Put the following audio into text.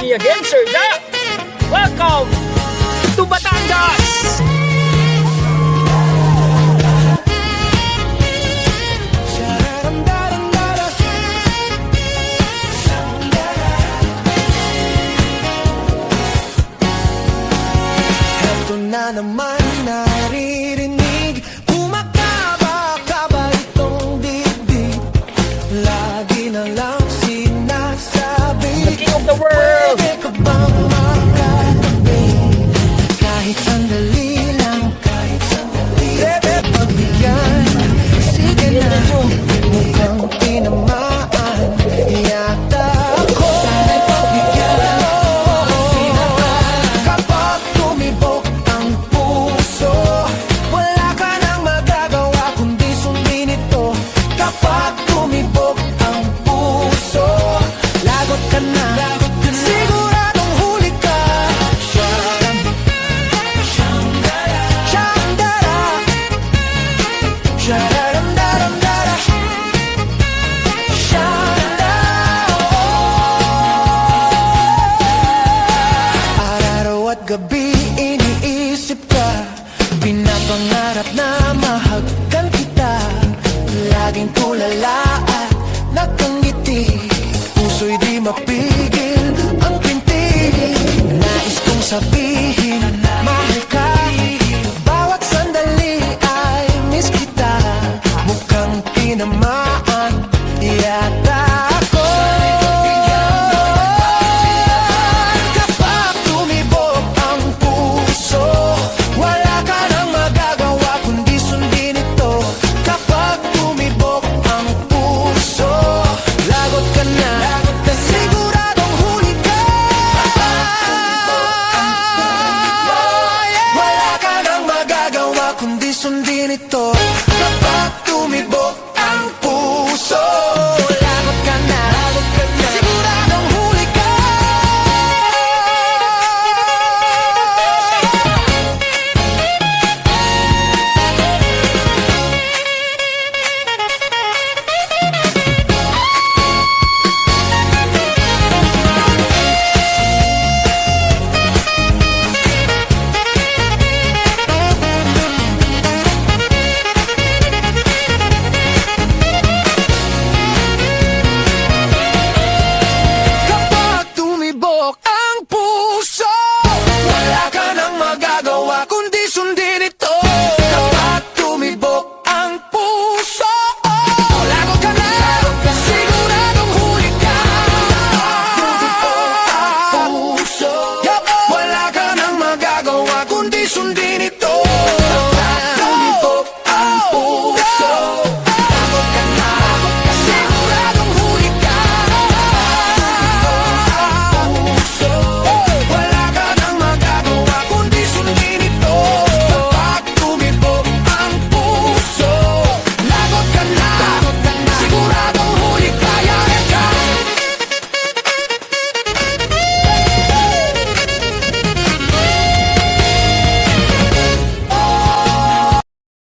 me again, Sir Da. Welcome to Batangas! Ito na naman naririnig, kumakaba-kaba itong dibdib. Lagi na lang sinasabi, The king of the world! pwede ka bang makatabi? Kahit sandali lang, kahit sandali, pwede pagbigyan. Sige na, mukhang tinamaan yata ako. Sana'y pagbigyan mo. Kapag tumibok ang puso, wala ka nang magagawa kundi sundin ito. Kapag tumibok ang puso, lagot ka na, siguradong huli ka. Shandara, shararamdaramdara, Shanda. Araw at gabi iniisip ka, pinapangarap na mahagkan kita. Laging tulala at nakangiti, puso'y di mapigil ang pintig. Nais kong sabihin